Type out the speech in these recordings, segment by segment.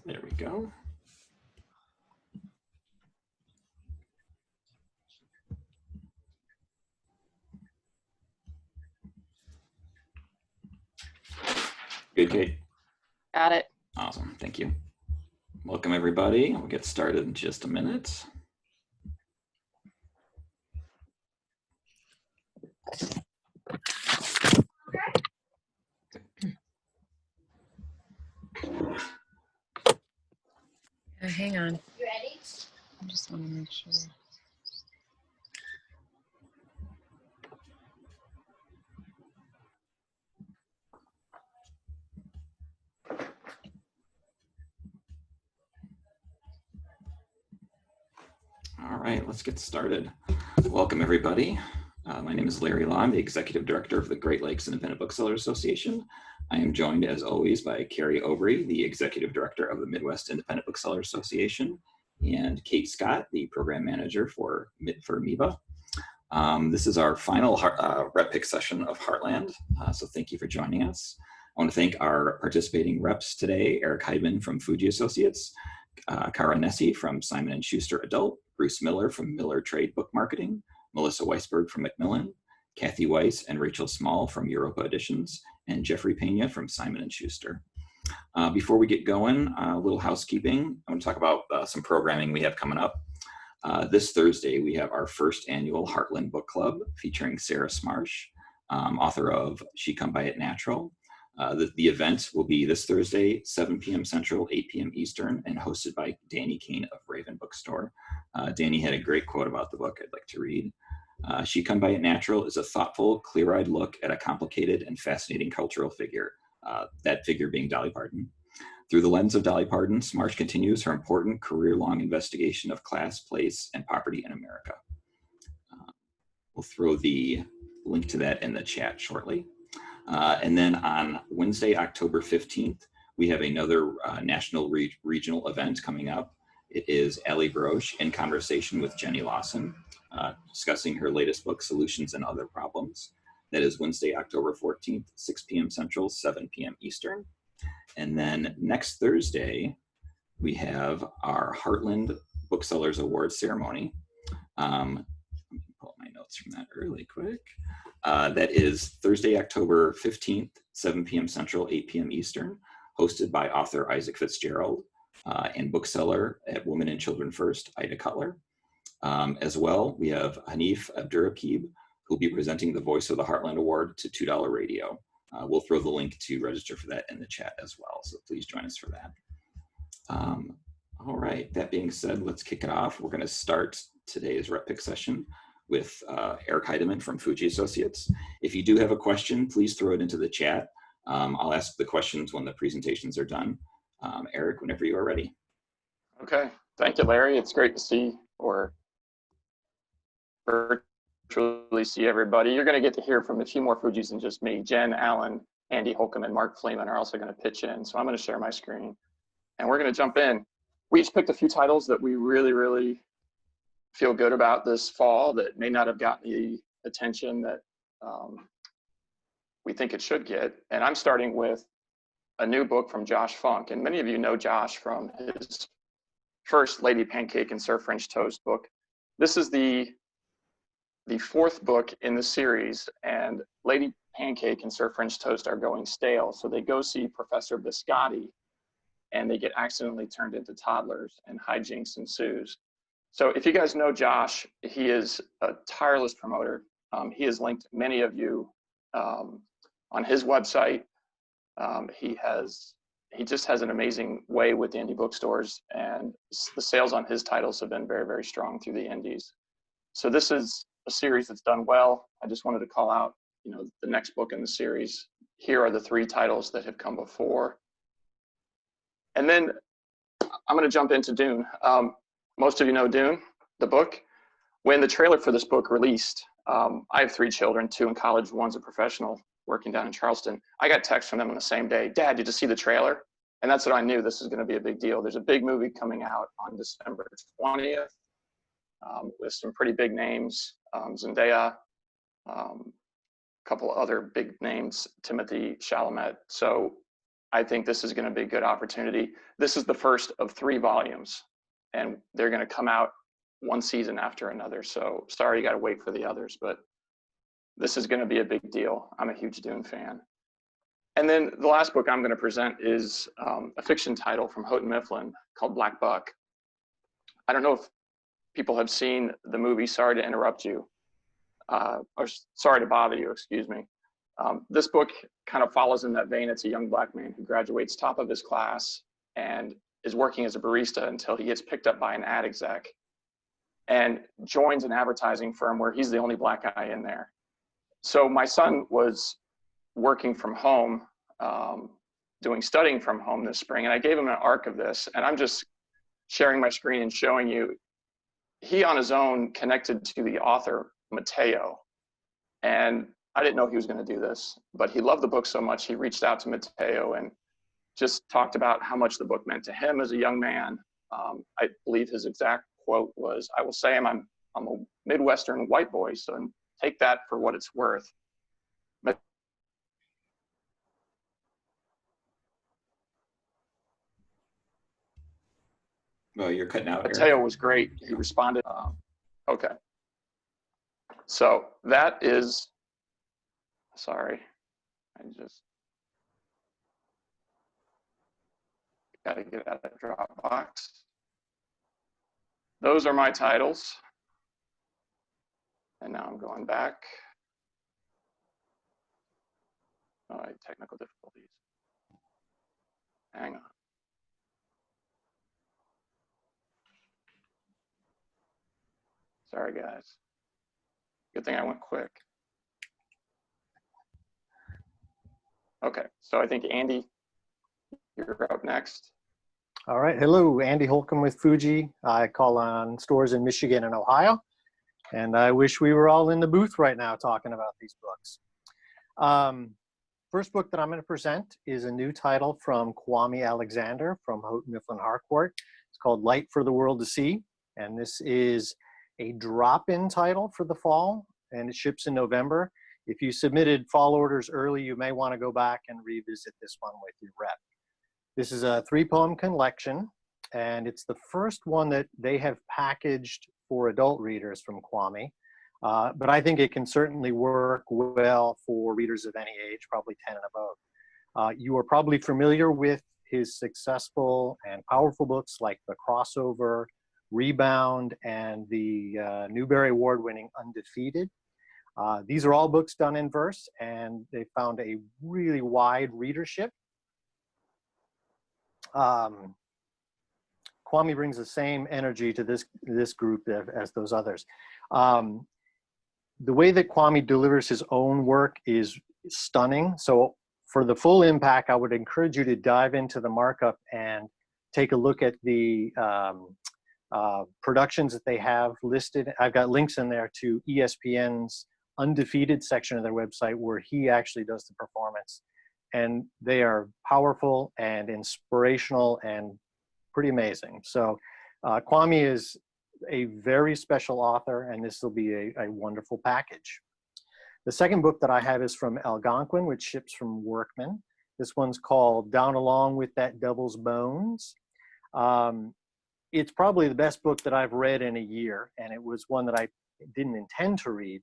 There we go. Good, Kate. Got it. Awesome, thank you. Welcome everybody. We'll get started in just a minute. Hang on. You ready? I just want to make sure. All right, let's get started. Welcome everybody. My name is Larry Law. I'm the Executive Director of the Great Lakes Independent Booksellers Association. I am joined as always by Carrie Obrey, the Executive Director of the Midwest Independent Booksellers Association, and Kate Scott, the Program Manager for MEBA. This is our final rep pick session of Heartland, so thank you for joining us. I want to thank our participating reps today, Eric Heidemann from Fujii Associates, Cara Nesi from Simon & Schuster Adult, Bruce Miller from Miller Trade Book Marketing, Melissa Weisberg from Macmillan, Kathy Weiss and Rachel Small from Europa Editions, and Jeffrey Peña from Simon & Schuster. Before we get going, a little housekeeping. I want to talk about some programming we have coming up. This Thursday, we have our first annual Heartland Book Club featuring Sarah Smarsh, author of She Come By It Natural. The event will be this Thursday, 7 p.m. Central, 8 p.m. Eastern, and hosted by Danny Kane of Raven Bookstore. Danny had a great quote about the book I'd like to read. She Come By It Natural is a thoughtful, clear-eyed look at a complicated and fascinating cultural figure, that figure being Dolly Parton. Through the lens of Dolly Parton, Smarsh continues her important career-long investigation of class, place, and poverty in America. We'll throw the link to that in the chat shortly. And then on Wednesday, October 15th, we have another national regional event coming up. It is Allie Broche in conversation with Jenny Lawson, discussing her latest book, Solutions and Other Problems. That is Wednesday, October 14th, 6 p.m. Central, 7 p.m. Eastern. And then next Thursday, we have our Heartland Booksellers Awards ceremony. Let me pull up my notes from that really quick. That is Thursday, October 15th, 7 p.m. Central, 8 p.m. Eastern, hosted by author Isaac Fitzgerald and bookseller at Women and Children First, Ida Cutler. As well, we have Hanif Abdurraqib, who will be presenting the Voice of the Heartland Award to $2 Radio. We'll throw the link to register for that in the chat as well, so please join us for that. All right, that being said, let's kick it off. We're going to start today's rep pick session with Eric Heidemann from Fujii Associates. If you do have a question, please throw it into the chat. I'll ask the questions when the presentations are done. Eric, whenever you are ready. Okay, thank you, Larry. It's great to see or virtually see everybody. You're going to get to hear from a few more Fujiis than just me. Jen, Allen, Andy Holcomb, and Mark Fleeman are also going to pitch in. So I'm going to share my screen and we're going to jump in. We each picked a few titles that we really feel good about this fall that may not have gotten the attention that we think it should get. And I'm starting with a new book from Josh Funk. And many of you know Josh from his first Lady Pancake and Sir French Toast book. This is the fourth book in the series, and Lady Pancake and Sir French Toast are going stale. So they go see Professor Biscotti and they get accidentally turned into toddlers and hijinks ensues. So if you guys know Josh, he is a tireless promoter. He has linked many of you on his website. He just has an amazing way with the indie bookstores, and the sales on his titles have been very strong through the indies. So this is a series that's done well. I just wanted to call out, the next book in the series. Here are the three titles that have come before. And then I'm going to jump into Dune. Most of you know Dune, the book. When the trailer for this book released, I have three children, two in college, one's a professional working down in Charleston. I got texts from them on the same day. Dad, did you see the trailer? And that's what I knew. This is going to be a big deal. There's a big movie coming out on December 20th with some pretty big names. Zendaya, a couple other big names, Timothy Chalamet. So I think this is going to be a good opportunity. This is the first of 3 volumes, and they're going to come out one season after another. So sorry, you got to wait for the others, but this is going to be a big deal. I'm a huge Dune fan. And then the last book I'm going to present is a fiction title from Houghton Mifflin called Black Buck. I don't know if people have seen the movie. Sorry to interrupt you, or sorry to bother you, excuse me. This book kind of follows in that vein. It's a young black man who graduates top of his class and is working as a barista until he gets picked up by an ad exec and joins an advertising firm where he's the only black guy in there. So my son was working from home, studying from home this spring, and I gave him an arc of this, and I'm just sharing my screen and showing you, he on his own connected to the author, Mateo, and I didn't know he was going to do this, but he loved the book so much, he reached out to Mateo and just talked about how much the book meant to him as a young man. I believe his exact quote was, "I will say I'm a Midwestern white boy, so take that for what it's worth." Well, you're cutting out, Mateo Eric. was great. He responded. Okay. So that is, sorry, I just got to get out of Dropbox. Those are my titles. And now I'm going back. All right, technical difficulties. Hang on. Sorry, guys. Good thing I went quick. Okay, so I think Andy, you're up next. All right, hello, Andy Holcomb with Fujii. I call on stores in Michigan and Ohio, and I wish we were all in the booth right now talking about these books. First book that I'm going to present is a new title from Kwame Alexander from Houghton Mifflin Harcourt. It's called Light for the World to See, and this is a drop-in title for the fall, and it ships in November. If you submitted fall orders early, you may want to go back and revisit this one with your rep. This is a 3-poem collection, and it's the first one that they have packaged for adult readers from Kwame. But I think it can certainly work well for readers of any age, probably 10 and above. You are probably familiar with his successful and powerful books like The Crossover, Rebound, and the Newbery Award-winning Undefeated. These are all books done in verse, and they found a really wide readership. Kwame brings the same energy to this group as those others. The way that Kwame delivers his own work is stunning. So for the full impact, I would encourage you to dive into the markup and take a look at the productions that they have listed. I've got links in there to ESPN's Undefeated section of their website where he actually does the performance. And they are powerful and inspirational and pretty amazing. So Kwame is a very special author, and this will be a wonderful package. The second book that I have is from Algonquin, which ships from Workman. This one's called Down Along with That Devil's Bones. It's probably the best book that I've read in a year, and it was one that I didn't intend to read.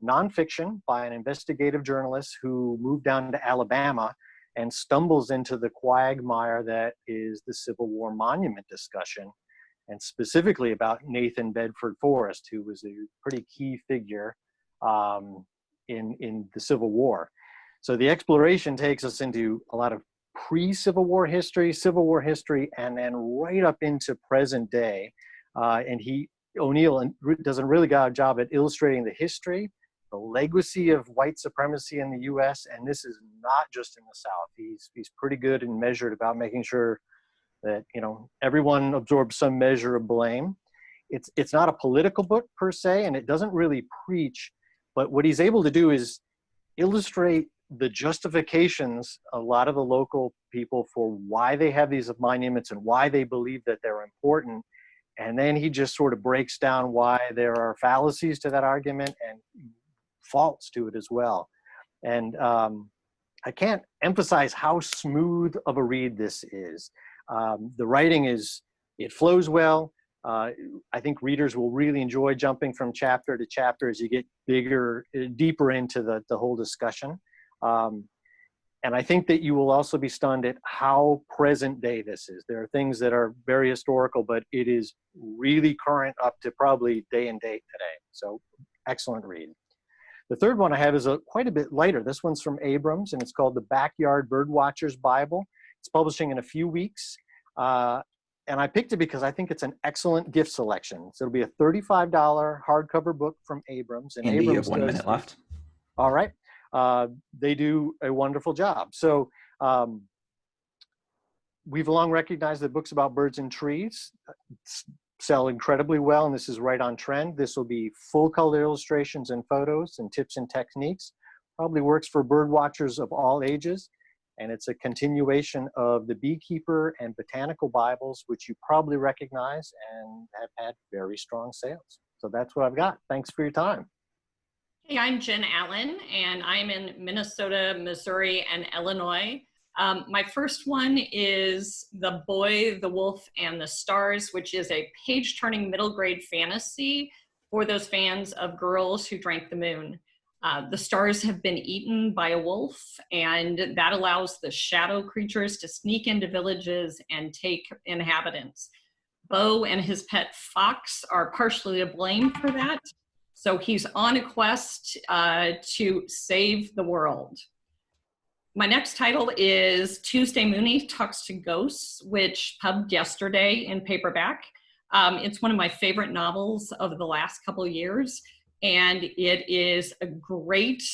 Nonfiction by an investigative journalist who moved down to Alabama and stumbles into the quagmire that is the Civil War monument discussion, and specifically about Nathan Bedford Forrest, who was a pretty key figure in the Civil War. So the exploration takes us into a lot of pre-Civil War history, Civil War history, and then right up into present day. And O'Neill does a really good job at illustrating the history, the legacy of white supremacy in the U.S., and this is not just in the South. He's pretty good and measured about making sure that everyone absorbs some measure of blame. It's not a political book per se, and it doesn't really preach, but what he's able to do is illustrate the justifications a lot of the local people for why they have these monuments and why they believe that they're important. And then he just sort of breaks down why there are fallacies to that argument and faults to it as well. And can't emphasize how smooth of a read this is. The writing it flows well. I think readers will really enjoy jumping from chapter to chapter as you get deeper into the whole discussion. And I think that you will also be stunned at how present day this is. There are things that are very historical, but it is really current up to probably day and date today. So excellent read. The third one I have is quite a bit lighter. This one's from Abrams, and it's called The Backyard Birdwatcher's Bible. It's publishing in a few weeks. And I picked it because I think it's an excellent gift selection. So it'll be a $35 hardcover book from Abrams. And Andy, Abrams you have 1 minute left. All right. They do a wonderful job. So we've long recognized that books about birds and trees sell incredibly well, and this is right on trend. This will be full color illustrations and photos and tips and techniques. Probably works for bird watchers of all ages. And it's a continuation of the Beekeeper and Botanical Bibles, which you probably recognize and have had very strong sales. So that's what I've got. Thanks for your time. Hey, I'm Jen Allen, and I'm in Minnesota, Missouri, and Illinois. My first one is The Boy, the Wolf, and the Stars, which is a page-turning middle grade fantasy for those fans of Girls Who Drank the Moon. The stars have been eaten by a wolf, and that allows the shadow creatures to sneak into villages and take inhabitants. Bo and his pet fox are partially to blame for that, so he's on a quest to save the world. My next title is Tuesday Mooney Talks to Ghosts, which pubbed yesterday in paperback. It's one of my favorite novels of the last couple of years. And it is a great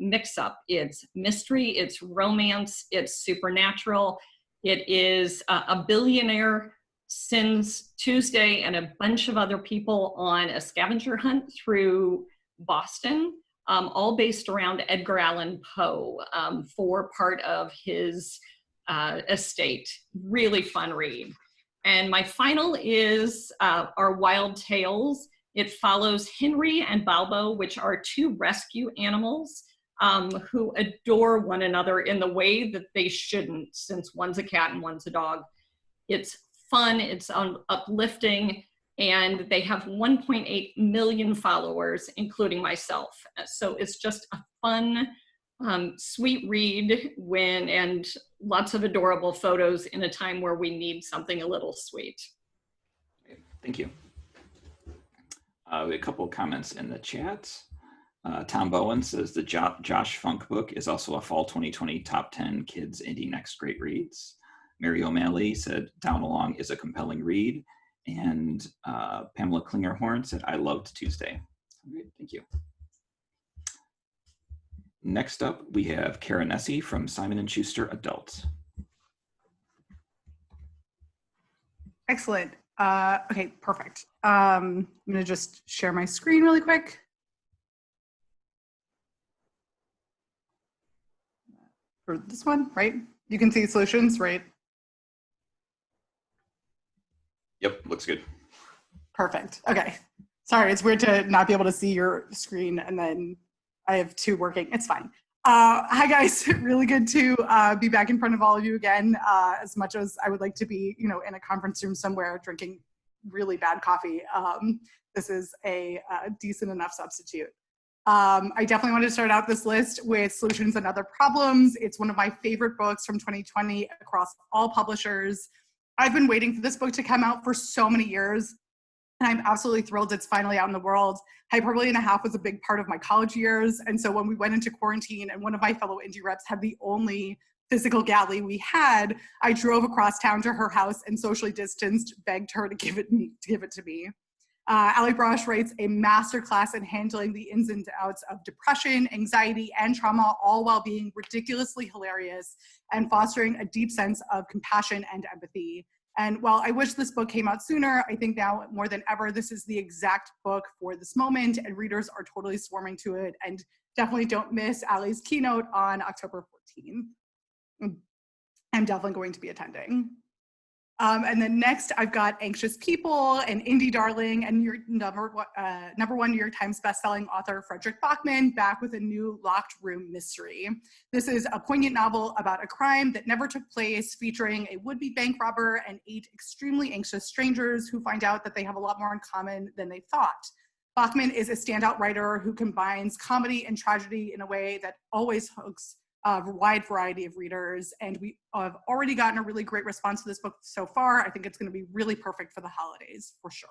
mix-up. It's mystery, it's romance, it's supernatural. It is a billionaire sends Tuesday and a bunch of other people on a scavenger hunt through Boston, all based around Edgar Allan Poe for part of his estate. Really fun read. And my final is Our Wild Tales. It follows Henry and Balbo, which are two rescue animals who adore one another in the way that they shouldn't, since one's a cat and one's a dog. It's fun, it's uplifting, and they have 1.8 million followers, including myself. So it's just a fun, sweet read and lots of adorable photos in a time where we need something a little sweet. Thank you. We have a couple of comments in the chat. Tom Bowen says the Josh Funk book is also a fall 2020 top 10 kids indie next great reads. Mary O'Malley said Down Along is a compelling read. And Pamela Klingerhorn said, I loved Tuesday. Great, thank you. Next up, we have Cara Nesi from Simon & Schuster Adults. Excellent. Okay, perfect. I'm gonna just share my screen really quick. For this one, right? You can see solutions, right? Yep, looks good. Perfect. Okay. Sorry, it's weird to not be able to see your screen and then I have two working. It's fine. Hi guys, really good to be back in front of all of you again. As much as I would like to be, in a conference room somewhere drinking really bad coffee, this is a decent enough substitute. I definitely want to start out this list with Solutions and Other Problems. It's one of my favorite books from 2020 across all publishers. I've been waiting for this book to come out for so many years, and I'm absolutely thrilled it's finally out in the world. Hyperbole and a Half was a big part of my college years, and so when we went into quarantine and one of my fellow indie reps had the only physical galley we had, I drove across town to her house and socially distanced, begged her to give it to me. Ali Brosh writes a masterclass in handling the ins and outs of depression, anxiety, and trauma, all while being ridiculously hilarious and fostering a deep sense of compassion and empathy. And while I wish this book came out sooner, I think now more than ever, this is the exact book for this moment, and readers are totally swarming to it. And definitely don't miss Ali's keynote on October 14th. I'm definitely going to be attending. And then next, I've got Anxious People, an indie darling, and your number one New York Times bestselling author Frederick Bachman back with a new locked room mystery. This is a poignant novel about a crime that never took place, featuring a would-be bank robber and 8 extremely anxious strangers who find out that they have a lot more in common than they thought. Bachman is a standout writer who combines comedy and tragedy in a way that always hooks a wide variety of readers, and we have already gotten a really great response to this book so far. I think it's going to be really perfect for the holidays for sure.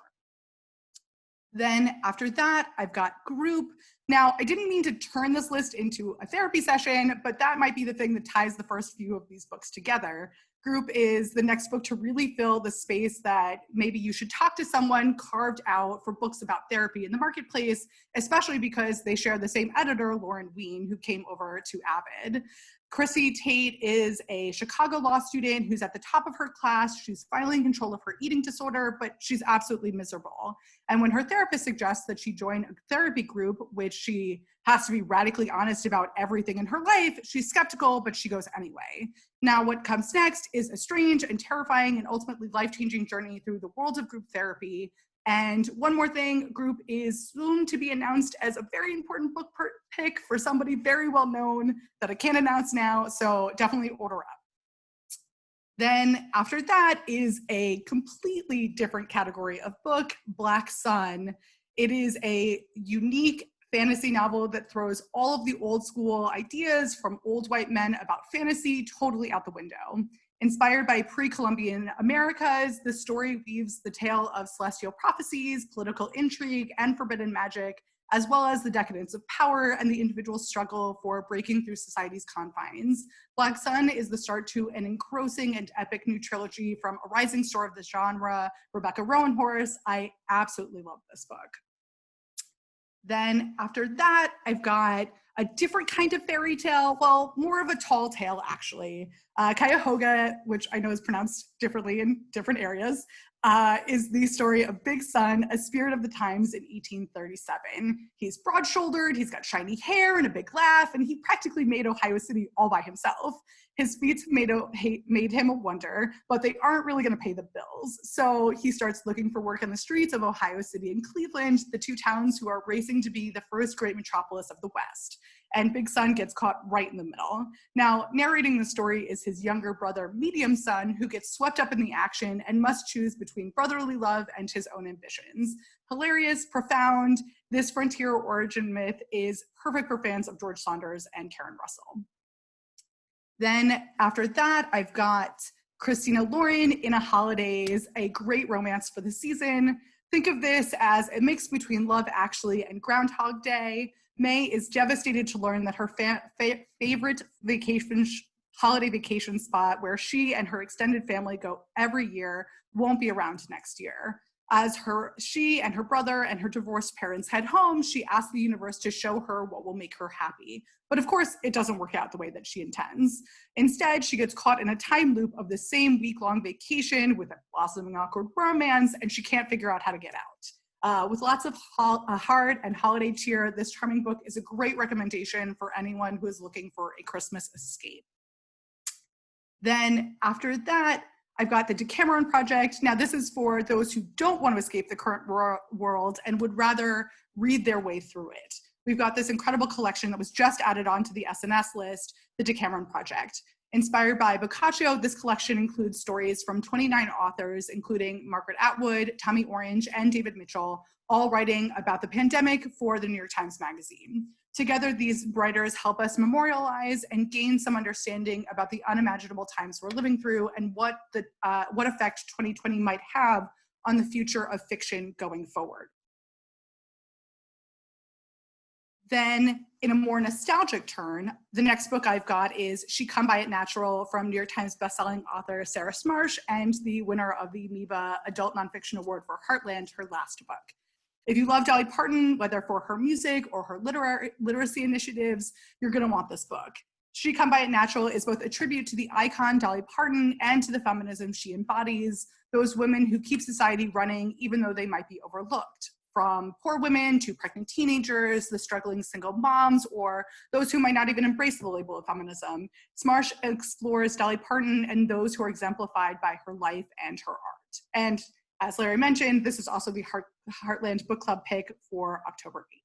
Then after that, I've got Group. Now, I didn't mean to turn this list into a therapy session, but that might be the thing that ties the first few of these books together. Group is the next book to really fill the space that maybe you should talk to someone carved out for books about therapy in the marketplace, especially because they share the same editor, Lauren Wien, who came over to Avid. Chrissy Tate is a Chicago law student who's at the top of her class. She's finally in control of her eating disorder, but she's absolutely miserable. And when her therapist suggests that she join a therapy group, which she has to be radically honest about everything in her life, she's skeptical, but she goes anyway. Now, what comes next is a strange and terrifying and ultimately life-changing journey through the world of group therapy. And one more thing, Group is soon to be announced as a very important book pick for somebody very well known that I can't announce now, so definitely order up. Then after that is a completely different category of book, Black Sun. It is a unique fantasy novel that throws all of the old school ideas from old white men about fantasy totally out the window. Inspired by pre-Columbian Americas, the story weaves the tale of celestial prophecies, political intrigue, and forbidden magic, as well as the decadence of power and the individual struggle for breaking through society's confines. Black Sun is the start to an engrossing and epic new trilogy from a rising star of the genre, Rebecca Roanhorse. I absolutely love this book. Then after that, I've got a different kind of fairy tale, well, more of a tall tale, actually. Cuyahoga, which I know is pronounced differently in different areas, is the story of Big Sun, a spirit of the times in 1837. He's broad-shouldered, he's got shiny hair and a big laugh, and he practically made Ohio City all by himself. His feats made him a wonder, but they aren't really going to pay the bills. So he starts looking for work in the streets of Ohio City and Cleveland, the two towns who are racing to be the first great metropolis of the West. And Big Sun gets caught right in the middle. Now, narrating the story is his younger brother, Medium Sun, who gets swept up in the action and must choose between brotherly love and his own ambitions. Hilarious, profound, this frontier origin myth is perfect for fans of George Saunders and Karen Russell. Then after that, I've got Christina Lauren in a Holidays, a great romance for the season. Think of this as a mix between Love Actually and Groundhog Day. May is devastated to learn that her favorite holiday vacation spot where she and her extended family go every year won't be around next year. As she and her brother and her divorced parents head home, she asks the universe to show her what will make her happy. But of course, it doesn't work out the way that she intends. Instead, she gets caught in a time loop of the same week-long vacation with a blossoming awkward romance, and she can't figure out how to get out. With lots of heart and holiday cheer, this charming book is a great recommendation for anyone who is looking for a Christmas escape. Then after that, I've got the Decameron Project. Now, this is for those who don't want to escape the current world and would rather read their way through it. We've got this incredible collection that was just added onto the SNS list, the Decameron Project. Inspired by Boccaccio, this collection includes stories from 29 authors, including Margaret Atwood, Tommy Orange, and David Mitchell, all writing about the pandemic for the New York Times Magazine. Together, these writers help us memorialize and gain some understanding about the unimaginable times we're living through and what effect 2020 might have on the future of fiction going forward. Then, in a more nostalgic turn, the next book I've got is She Come By It Natural from New York Times bestselling author Sarah Smarsh and the winner of the MIBA Adult Nonfiction Award for Heartland, her last book. If you love Dolly Parton, whether for her music or her literacy initiatives, you're going to want this book. She Come By It Natural is both a tribute to the icon Dolly Parton and to the feminism she embodies, those women who keep society running even though they might be overlooked. from poor women to pregnant teenagers, the struggling single moms, or those who might not even embrace the label of feminism. Smarsh explores Dolly Parton and those who are exemplified by her life and her art. And as Larry mentioned, this is also the Heartland Book Club pick for October 8th.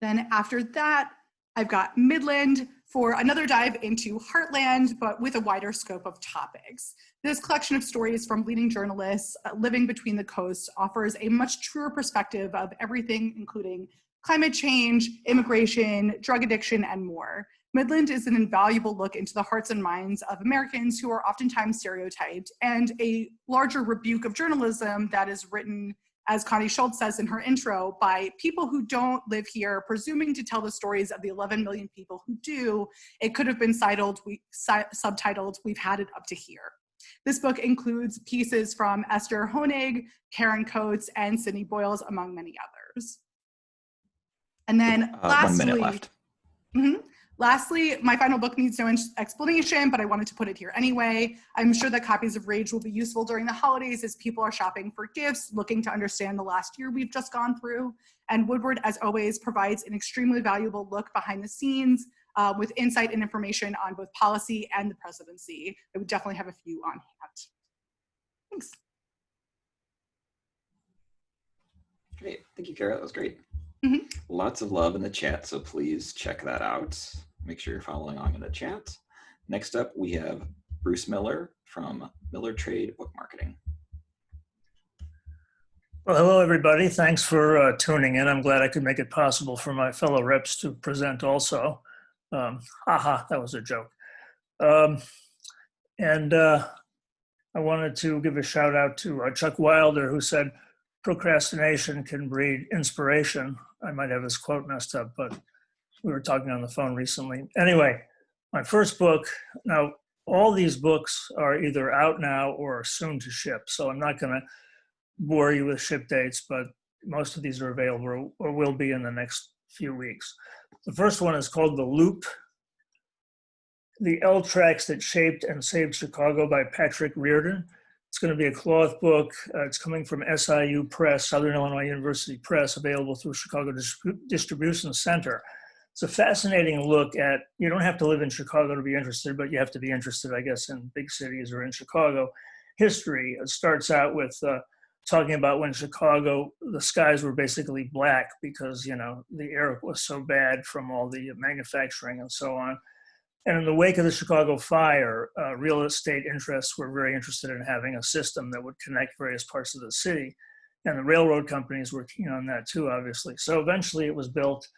Then after that, I've got Midland for another dive into Heartland, but with a wider scope of topics. This collection of stories from leading journalists living between the coasts offers a much truer perspective of everything, including climate change, immigration, drug addiction, and more. Midland is an invaluable look into the hearts and minds of Americans who are oftentimes stereotyped, and a larger rebuke of journalism that is written, as Connie Schultz says in her intro, by people who don't live here, presuming to tell the stories of the 11 million people who do. It could have been subtitled, "We've Had It Up to Here." This book includes pieces from Esther Honig, Karen Coates, and Sydney Boyles, among many others. And then lastly, 1 minute left. Lastly, my final book needs no explanation, but I wanted to put it here anyway. I'm sure that copies of Rage will be useful during the holidays as people are shopping for gifts, looking to understand the last year we've just gone through. And Woodward, as always, provides an extremely valuable look behind the scenes with insight and information on both policy and the presidency. I would definitely have a few on hand. Thanks. Great, thank you, Cara, that was great. Mm-hmm. Lots of love in the chat, so please check that out. Make sure you're following along in the chat. Next up, we have Bruce Miller from Miller Trade Book Marketing. Well, hello, everybody. Thanks for tuning in. I'm glad I could make it possible for my fellow reps to present also. Haha, that was a joke. I wanted to give a shout out to Chuck Wilder, who said, "Procrastination can breed inspiration." I might have his quote messed up, but we were talking on the phone recently. Anyway, my first book, now all these books are either out now or soon to ship, so I'm not going to bore you with ship dates, but most of these are available or will be in the next few weeks. The first one is called The Loop, The L Tracks That Shaped and Saved Chicago by Patrick Reardon. It's going to be a cloth book. It's coming from SIU Press, Southern Illinois University Press, available through Chicago Distribution Center. It's a fascinating look at, you don't have to live in Chicago to be interested, but you have to be interested, I guess, in big cities or in Chicago history. It starts out with talking about when Chicago, the skies were basically black because, you know, the air was so bad from all the manufacturing and so on. And in the wake of the Chicago fire, real estate interests were very interested in having a system that would connect various parts of the city. And the railroad companies were keen on that too, obviously. So eventually it was built.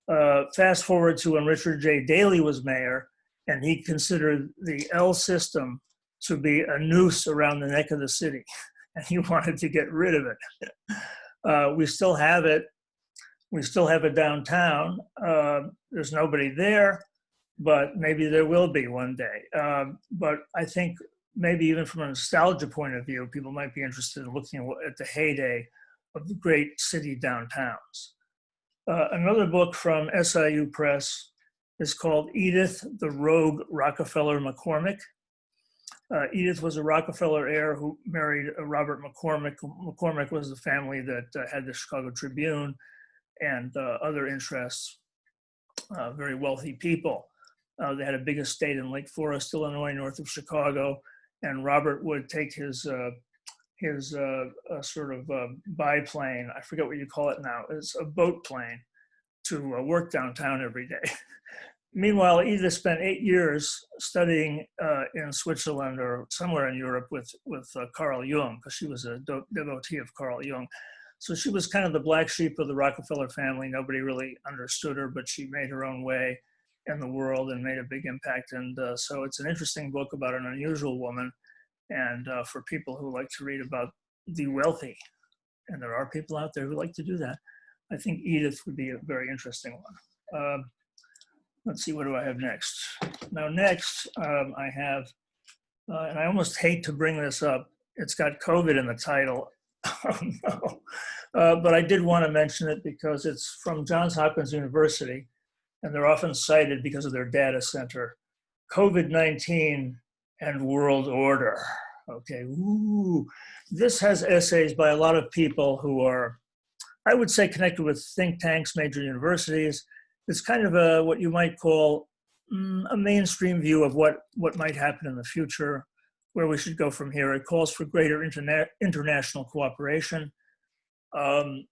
Fast forward to when Richard J. Daley was mayor, and he considered the L system to be a noose around the neck of the city. And he wanted to get rid of it. We still have it. We still have it downtown. There's nobody there, but maybe there will be one day. But I think maybe even from a nostalgia point of view, people might be interested in looking at the heyday of the great city downtowns. Another book from SIU Press is called Edith, the Rogue Rockefeller McCormick. Edith was a Rockefeller heir who married Robert McCormick. McCormick was the family that had the Chicago Tribune and other interests, very wealthy people. They had a big estate in Lake Forest, Illinois, north of Chicago, and Robert would take his sort of biplane, I forget what you call it now, it's a boat plane, to work downtown every day. Meanwhile, Edith spent 8 years studying in Switzerland or somewhere in Europe with Carl Jung, because she was a devotee of Carl Jung. So she was kind of the black sheep of the Rockefeller family. Nobody really understood her, but she made her own way in the world and made a big impact. And so it's an interesting book about an unusual woman, and for people who like to read about the wealthy, and there are people out there who like to do that, I think Edith would be a very interesting one. Let's see, what do I have next? Now next, I have, and I almost hate to bring this up, it's got COVID in the title. Oh no. But I did want to mention it because it's from Johns Hopkins University, and they're often cited because of their data center. COVID-19 and World Order. Okay, ooh. This has essays by a lot of people who are, I would say, connected with think tanks, major universities. It's kind of a what you might call a mainstream view of what might happen in the future, where we should go from here. It calls for greater international cooperation. And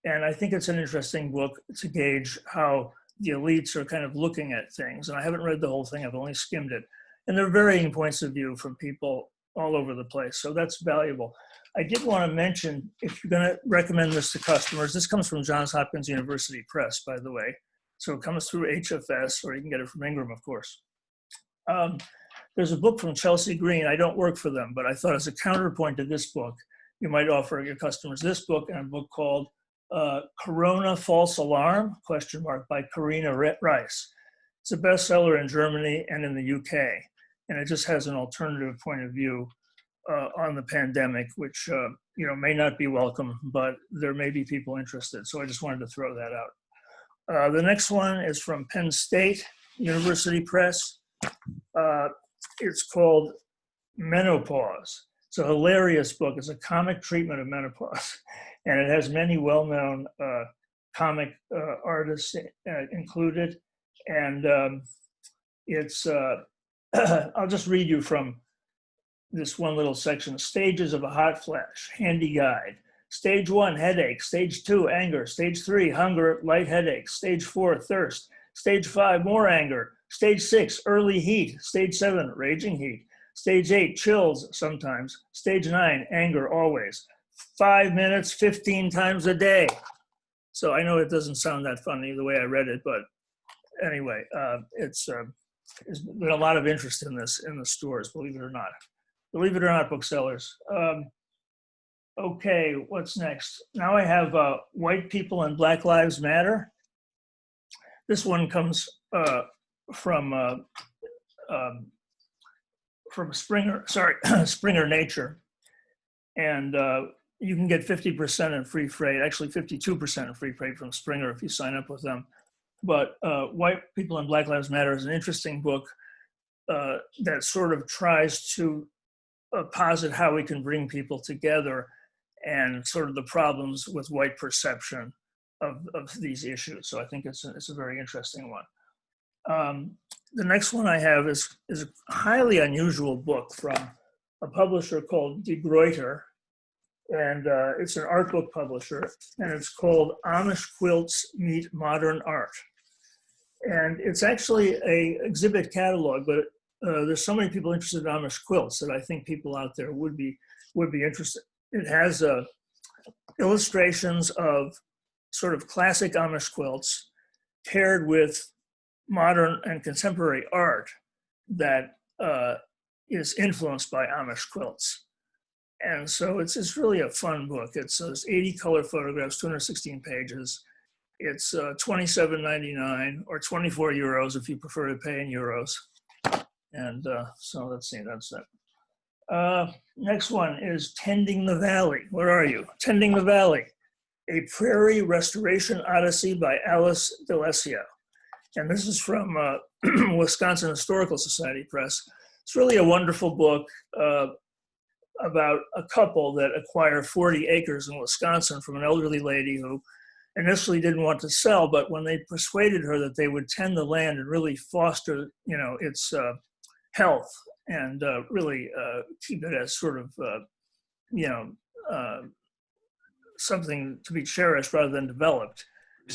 I think it's an interesting book to gauge how the elites are kind of looking at things. And I haven't read the whole thing, I've only skimmed it. And there are varying points of view from people all over the place. So that's valuable. I did want to mention, if you're going to recommend this to customers, this comes from Johns Hopkins University Press, by the way. So it comes through HFS, or you can get it from Ingram, of course. There's a book from Chelsea Green. I don't work for them, but I thought as a counterpoint to this book, you might offer your customers this book and a book called Corona False Alarm, ? By Karina Rice. It's a bestseller in Germany and in the UK. And it just has an alternative point of view on the pandemic, which may not be welcome, but there may be people interested. So I just wanted to throw that out. The next one is from Penn State University Press. It's called Menopause. It's a hilarious book. It's a comic treatment of menopause, and it has many well-known comic artists included. And it's, I'll just read you from this one little section. Stages of a hot flash, handy guide. Stage 1, headache. Stage 2, anger. Stage 3, hunger, light headache. Stage 4, thirst. Stage 5, more anger. Stage 6, early heat. Stage 7, raging heat. Stage 8, chills sometimes. Stage 9, anger always. 5 minutes, 15 times a day. So I know it doesn't sound that funny the way I read it, but anyway, there's been a lot of interest in this in the stores, believe it or not. Believe it or not, booksellers. Okay, what's next? Now I have White People and Black Lives Matter. This one comes from Springer, Springer Nature. And you can get 50% in free freight, actually 52% in free freight from Springer if you sign up with them. But White People and Black Lives Matter is an interesting book that sort of tries to posit how we can bring people together and sort of the problems with white perception of these issues. So I think it's a very interesting one. The next one I have is a highly unusual book from a publisher called De Gruyter, and it's an art book publisher, and it's called Amish Quilts Meet Modern Art. And it's actually a exhibit catalog, but there's so many people interested in Amish quilts that I think people out there would be interested. It has illustrations of sort of classic Amish quilts paired with modern and contemporary art that is influenced by Amish quilts. And so it's really a fun book. It's 80 color photographs, 216 pages. It's $27.99 or 24 euros if you prefer to pay in euros. And so let's see, that's it. Next one is Tending the Valley. Where are you? Tending the Valley, a Prairie Restoration Odyssey by Alice D'Alessio. And this is from Wisconsin Historical Society Press. It's really a wonderful book about a couple that acquire 40 acres in Wisconsin from an elderly lady who initially didn't want to sell, but when they persuaded her that they would tend the land and really foster, its health and really keep it as sort of, something to be cherished rather than developed.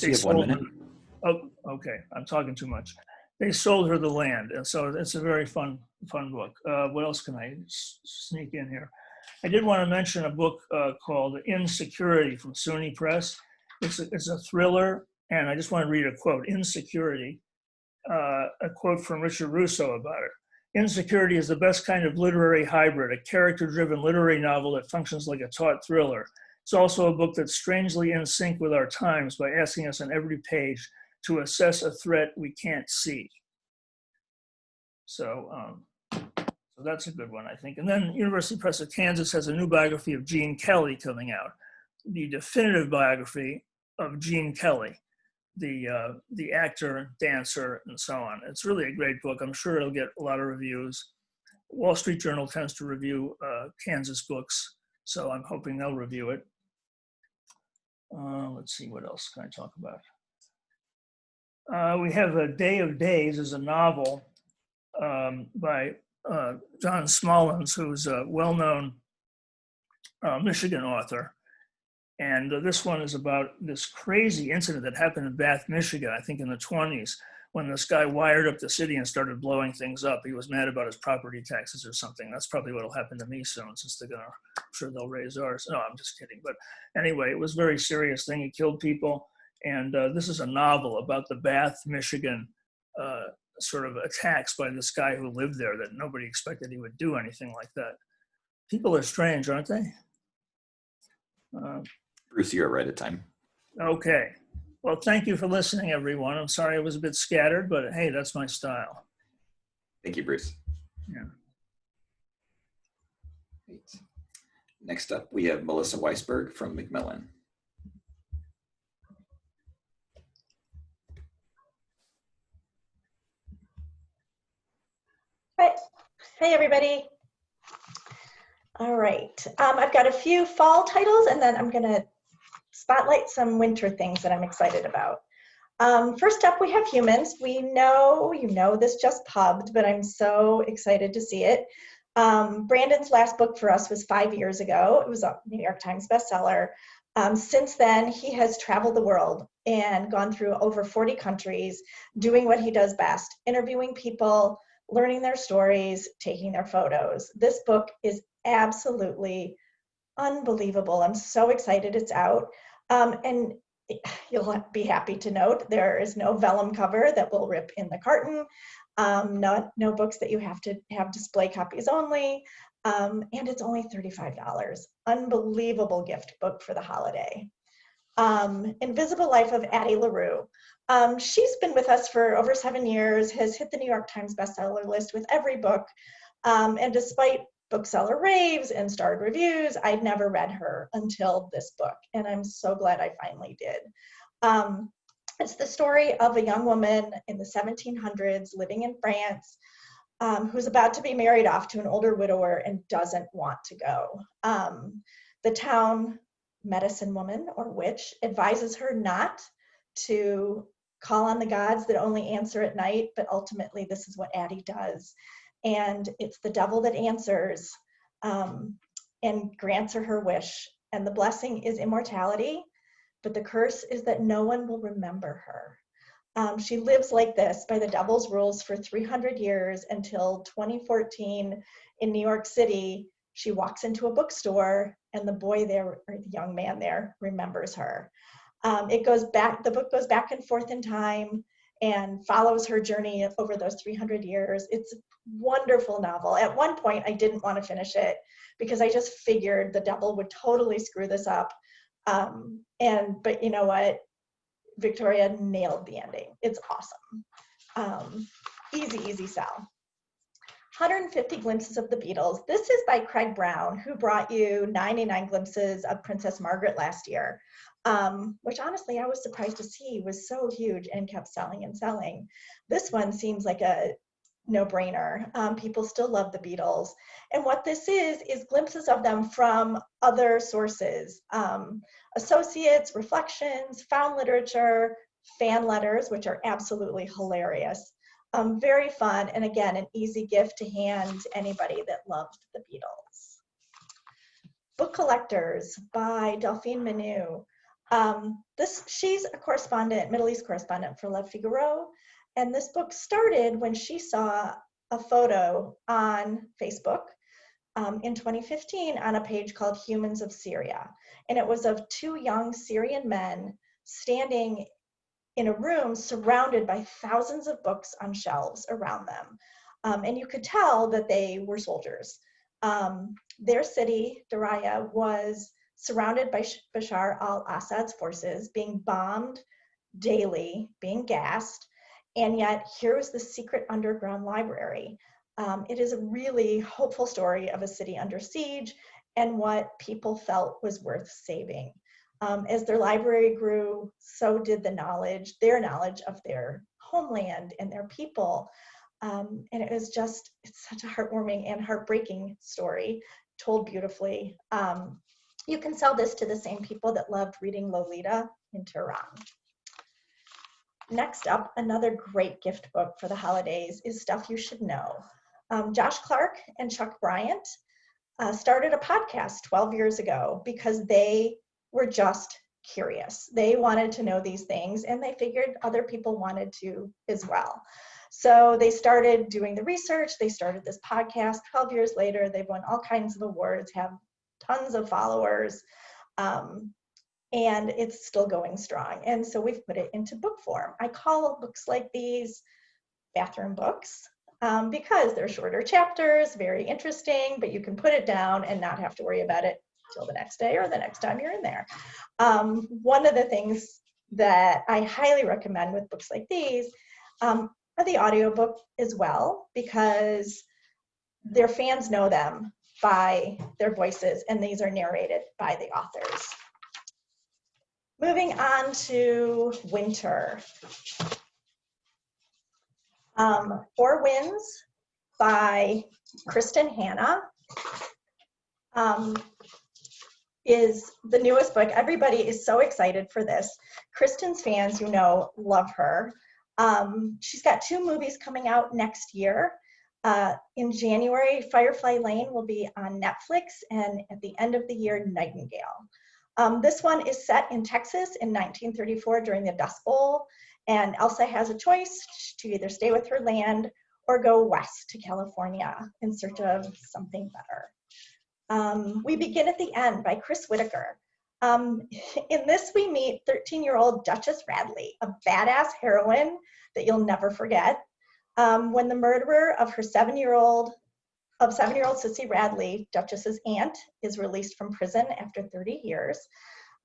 You have 1 minute. Oh, okay. I'm talking too much. They sold her the land, and so it's a very fun book. What else can I sneak in here? I did want to mention a book called Insecurity from SUNY Press. It's a thriller, and I just want to read a quote. Insecurity, a quote from Richard Russo about it. Insecurity is the best kind of literary hybrid, a character-driven literary novel that functions like a taut thriller. It's also a book that's strangely in sync with our times by asking us on every page to assess a threat we can't see. So that's a good one, I think. And then University Press of Kansas has a new biography of Gene Kelly coming out, the definitive biography of Gene Kelly, the actor, dancer, and so on. It's really a great book. I'm sure it'll get a lot of reviews. Wall Street Journal tends to review Kansas books, so I'm hoping they'll review it. Let's see, what else can I talk about? We have A Day of Days is a novel by John Smollins, who's a well-known Michigan author. And this one is about this crazy incident that happened in Bath, Michigan, I think in the 20s, when this guy wired up the city and started blowing things up. He was mad about his property taxes or something. That's probably what will happen to me soon, since they're gonna, I'm sure they'll raise ours. No, I'm just kidding. But anyway, it was a very serious thing. He killed people. And this is a novel about the Bath, Michigan sort of attacks by this guy who lived there that nobody expected he would do anything like that. People are strange, aren't they? Bruce, you're right at time. Okay. Well, thank you for listening, everyone. I'm sorry I was a bit scattered, but hey, that's my style. Thank you, Bruce. Yeah. Great. Next up, we have Melissa Weisberg from Macmillan. Hi. Hey, everybody. All right. I've got a few fall titles, and then I'm going to spotlight some winter things that I'm excited about. First up, we have Humans. We know, you know, this just pubbed, but I'm so excited to see it. Brandon's last book for us was 5 years ago. It was a New York Times bestseller. Since then, he has traveled the world and gone through over 40 countries, doing what he does best, interviewing people, learning their stories, taking their photos. This book is absolutely unbelievable. I'm so excited it's out. And you'll be happy to note there is no vellum cover that will rip in the carton. No books that you have to have display copies only. And it's only $35. Unbelievable gift book for the holiday. Invisible Life of Addie LaRue. She's been with us for over 7 years, has hit the New York Times bestseller list with every book. And despite bookseller raves and starred reviews, I'd never read her until this book. And I'm so glad I finally did. It's the story of a young woman in the 1700s living in France who's about to be married off to an older widower and doesn't want to go. The town medicine woman or witch advises her not to call on the gods that only answer at night, but ultimately this is what Addie does. And it's the devil that answers and grants her wish. And the blessing is immortality, but the curse is that no one will remember her. She lives like this by the devil's rules for 300 years until 2014 in New York City. She walks into a bookstore and the boy there, or the young man there, remembers her. The book goes back and forth in time and follows her journey over those 300 years. It's a wonderful novel. At one point, I didn't want to finish it because I just figured the devil would totally screw this up. But you know what? Victoria nailed the ending. It's awesome. Easy sell. 150 Glimpses of the Beatles. This is by Craig Brown, who brought you 99 Glimpses of Princess Margaret last year, which honestly I was surprised to see was so huge and kept selling and selling. This one seems like a no-brainer. People still love the Beatles. And what this is glimpses of them from other sources. Associates, reflections, found literature, fan letters, which are absolutely hilarious. Very fun, and again, an easy gift to hand anybody that loved the Beatles. Book Collectors by Delphine Menu. She's a correspondent, Middle East correspondent for Le Figaro, and this book started when she saw a photo on Facebook in 2015 on a page called Humans of Syria. And it was of two young Syrian men standing in a room surrounded by thousands of books on shelves around them. And you could tell that they were soldiers. Their city, Daraya, was surrounded by Bashar al-Assad's forces, being bombed daily, being gassed, and yet here was the secret underground library. It is a really hopeful story of a city under siege and what people felt was worth saving. As their library grew, so did their knowledge of their homeland and their people. And it was just, it's such a heartwarming and heartbreaking story, told beautifully. You can sell this to the same people that loved reading Lolita in Tehran. Next up, another great gift book for the holidays is Stuff You Should Know. Josh Clark and Chuck Bryant started a podcast 12 years ago because they were just curious. They wanted to know these things, and they figured other people wanted to as well. So they started doing the research. They started this podcast. 12 years later, they've won all kinds of awards, have tons of followers, and it's still going strong. And so we've put it into book form. I call books like these bathroom books because they're shorter chapters, very interesting, but you can put it down and not have to worry about it till the next day or the next time you're in there. One of the things that I highly recommend with books like these are the audiobook as well, because their fans know them by their voices, and these are narrated by the authors. Moving on to winter. Four Winds by Kristen Hanna is the newest book. Everybody is so excited for this. Kristen's fans, you know, love her. She's got 2 movies coming out next year. In January, Firefly Lane will be on Netflix, and at the end of the year, Nightingale. This one is set in Texas in 1934 during the Dust Bowl, and Elsa has a choice to either stay with her land or go west to California in search of something better. We Begin at the End by Chris Whitaker. In this, we meet 13-year-old Duchess Radley, a badass heroine that you'll never forget. When the murderer of her 7-year-old Sissy Radley, Duchess's aunt, is released from prison after 30 years,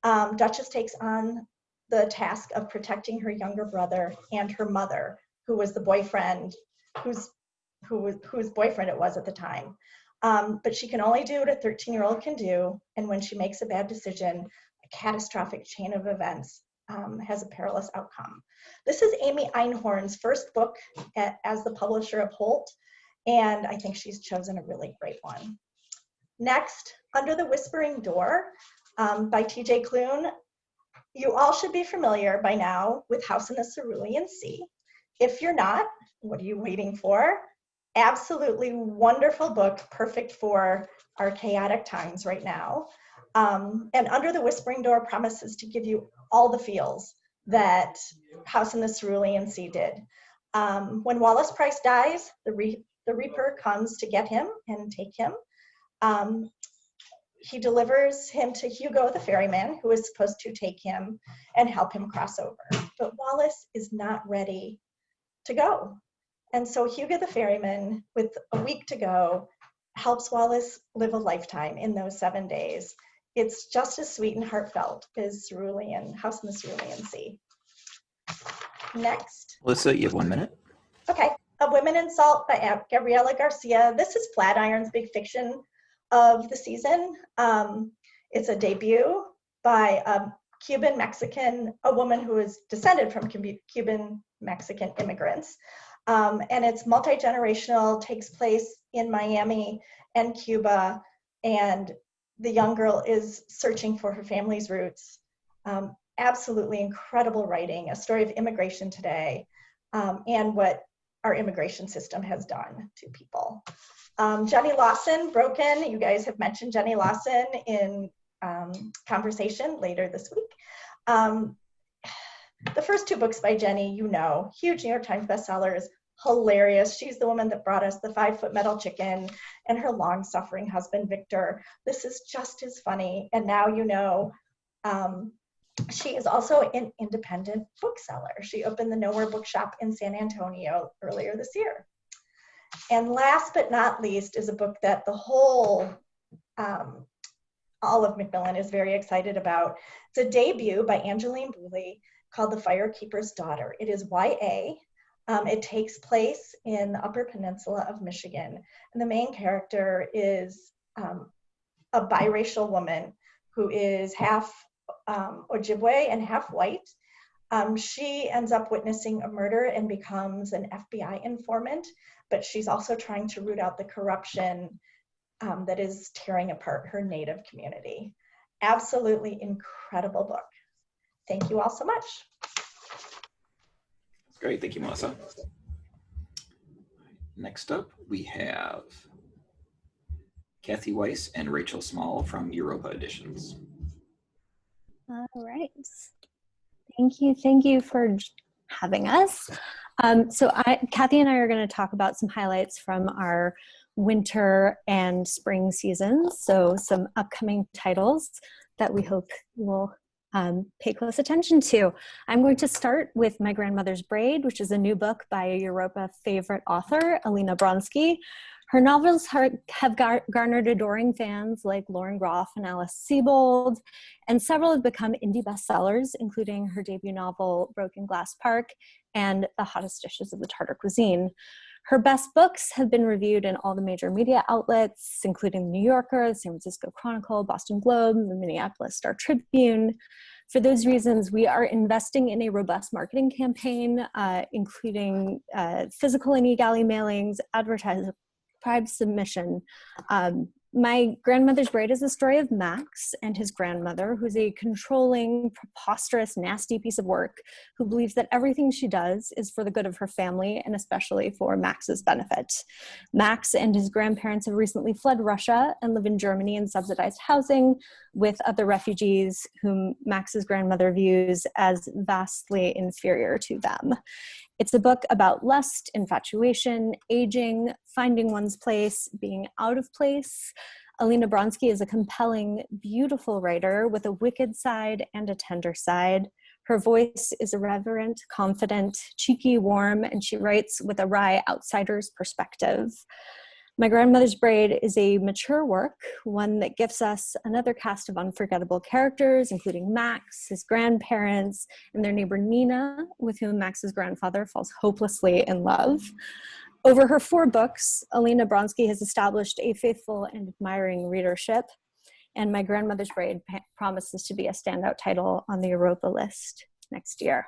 Duchess takes on the task of protecting her younger brother and her mother, who was the boyfriend, whose boyfriend it was at the time. But she can only do what a 13-year-old can do, and when she makes a bad decision, a catastrophic chain of events has a perilous outcome. This is Amy Einhorn's first book as the publisher of Holt, and I think she's chosen a really great one. Next, Under the Whispering Door by T.J. Klune. You all should be familiar by now with House in the Cerulean Sea. If you're not, what are you waiting for? Absolutely wonderful book, perfect for our chaotic times right now. And Under the Whispering Door promises to give you all the feels that House in the Cerulean Sea did. When Wallace Price dies, the Reaper comes to get him and take him. He delivers him to Hugo the ferryman, who is supposed to take him and help him cross over. But Wallace is not ready to go. And so Hugo the ferryman, with a week to go, helps Wallace live a lifetime in those 7 days. It's just as sweet and heartfelt as House in the Cerulean Sea. Next. Melissa, you have 1 minute. Okay. A Women in Salt by Gabriela Garcia. This is Flatiron's big fiction of the season. It's a debut by a Cuban-Mexican, a woman who is descended from Cuban-Mexican immigrants. And it's multi-generational, takes place in Miami and Cuba, and the young girl is searching for her family's roots. Absolutely incredible writing, a story of immigration today, and what our immigration system has done to people. Jenny Lawson, Broken. You guys have mentioned Jenny Lawson in conversation later this week. The first 2 books by Jenny, you know, huge New York Times bestsellers, hilarious. She's the woman that brought us The 5-Foot Metal Chicken and her long-suffering husband, Victor. This is just as funny. And now you know she is also an independent bookseller. She opened the Nowhere Bookshop in San Antonio earlier this year. And last but not least is a book that the whole, all of Macmillan is very excited about. It's a debut by Angeline Booley called The Firekeeper's Daughter. It is YA. It takes place in the Upper Peninsula of Michigan. And the main character is a biracial woman who is half Ojibwe and half white. She ends up witnessing a murder and becomes an FBI informant, but she's also trying to root out the corruption that is tearing apart her native community. Absolutely incredible book. Thank you all so much. That's great. Thank you, Melissa. Next up, we have Kathy Weiss and Rachel Small from Europa Editions. All right. Thank you for having us. Kathy and I are going to talk about some highlights from our winter and spring seasons. So some upcoming titles that we hope you will pay close attention to. I'm going to start with My Grandmother's Braid, which is a new book by a Europa favorite author, Alina Bronsky. Her novels have garnered adoring fans like Lauren Groff and Alice Sebold, and several have become indie bestsellers, including her debut novel, Broken Glass Park, and The Hottest Dishes of the Tartar Cuisine. Her best books have been reviewed in all the major media outlets, including The New Yorker, the San Francisco Chronicle, Boston Globe, the Minneapolis Star Tribune. For those reasons, we are investing in a robust marketing campaign, including physical and e-galley mailings, advertising, pride submission. My Grandmother's Braid is the story of Max and his grandmother, who's a controlling, preposterous, nasty piece of work, who believes that everything she does is for the good of her family and especially for Max's benefit. Max and his grandparents have recently fled Russia and live in Germany in subsidized housing with other refugees whom Max's grandmother views as vastly inferior to them. It's a book about lust, infatuation, aging, finding one's place, being out of place. Alina Bronsky is a compelling, beautiful writer with a wicked side and a tender side. Her voice is irreverent, confident, cheeky, warm, and she writes with a wry outsider's perspective. My Grandmother's Braid is a mature work, one that gives us another cast of unforgettable characters, including Max, his grandparents, and their neighbor Nina, with whom Max's grandfather falls hopelessly in love. Over her 4 books, Alina Bronsky has established a faithful and admiring readership, and My Grandmother's Braid promises to be a standout title on the Europa list next year.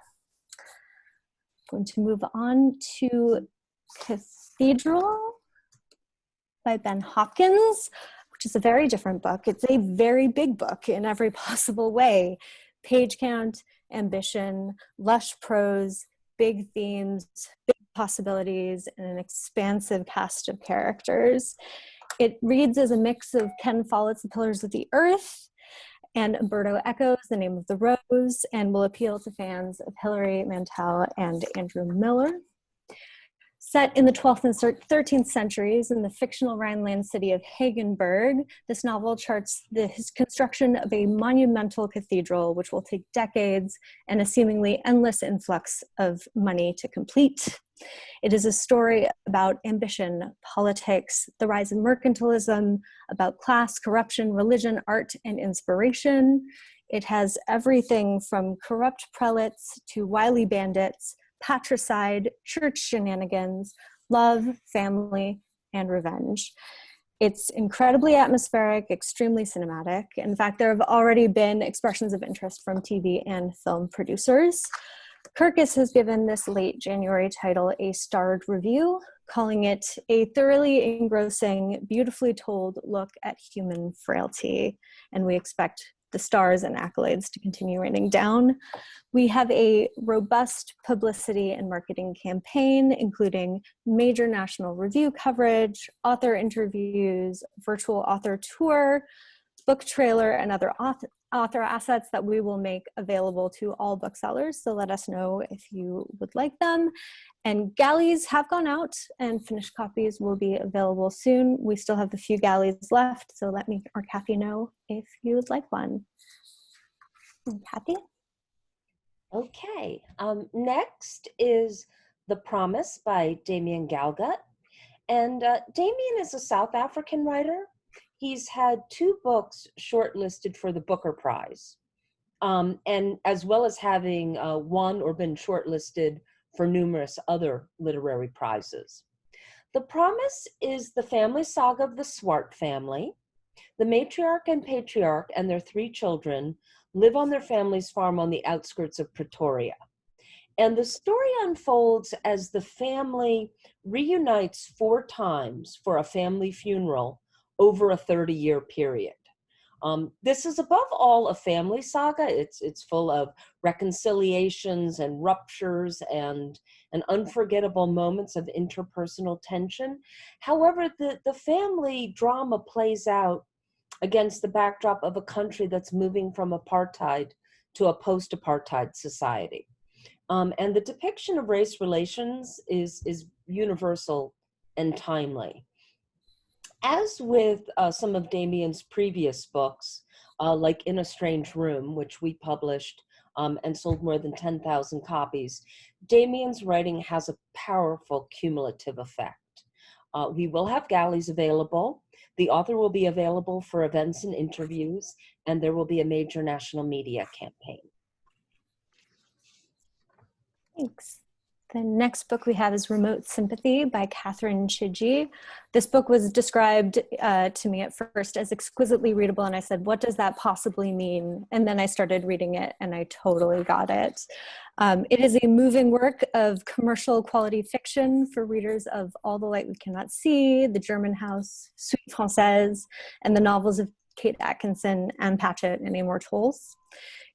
I'm going to move on to Cathedral by Ben Hopkins, which is a very different book. It's a very big book in every possible way. Page count, ambition, lush prose, big themes, big possibilities, and an expansive cast of characters. It reads as a mix of Ken Follett's The Pillars of the Earth and Umberto Eco's The Name of the Rose, and will appeal to fans of Hilary Mantel and Andrew Miller. Set in the 12th and 13th centuries in the fictional Rhineland city of Hagenberg, this novel charts the construction of a monumental cathedral, which will take decades and a seemingly endless influx of money to complete. It is a story about ambition, politics, the rise of mercantilism, about class, corruption, religion, art, and inspiration. It has everything from corrupt prelates to wily bandits, patricide, church shenanigans, love, family, and revenge. It's incredibly atmospheric, extremely cinematic. In fact, there have already been expressions of interest from TV and film producers. Kirkus has given this late January title a starred review, calling it a thoroughly engrossing, beautifully told look at human frailty. And we expect the stars and accolades to continue raining down. We have a robust publicity and marketing campaign, including major national review coverage, author interviews, virtual author tour, book trailer, and other author assets that we will make available to all booksellers. So let us know if you would like them. And galleys have gone out and finished copies will be available soon. We still have a few galleys left, so let me or Kathy know if you would like one. Kathy? Okay, next is The Promise by Damien Galgut. And Damien is a South African writer. He's had 2 books shortlisted for the Booker Prize, and as well as having won or been shortlisted for numerous other literary prizes. The Promise is the family saga of the Swart family. The matriarch and patriarch and their 3 children live on their family's farm on the outskirts of Pretoria. And the story unfolds as the family reunites 4 times for a family funeral over a 30-year period. This is above all a family saga. It's full of reconciliations and ruptures and unforgettable moments of interpersonal tension. However, the family drama plays out against the backdrop of a country that's moving from apartheid to a post-apartheid society. And the depiction of race relations is universal and timely. As with some of Damien's previous books, like In a Strange Room, which we published and sold more than 10,000 copies, Damien's writing has a powerful cumulative effect. We will have galleys available. The author will be available for events and interviews, and there will be a major national media campaign. Thanks. The next book we have is Remote Sympathy by Catherine Fujii. This book was described to me at first as exquisitely readable, and I said, what does that possibly mean? And then I started reading it, and I totally got it. It is a moving work of commercial quality fiction for readers of All the Light We Cannot See, The German House, Suite Française, and the novels of Kate Atkinson, Anne Patchett, and Amor Towles.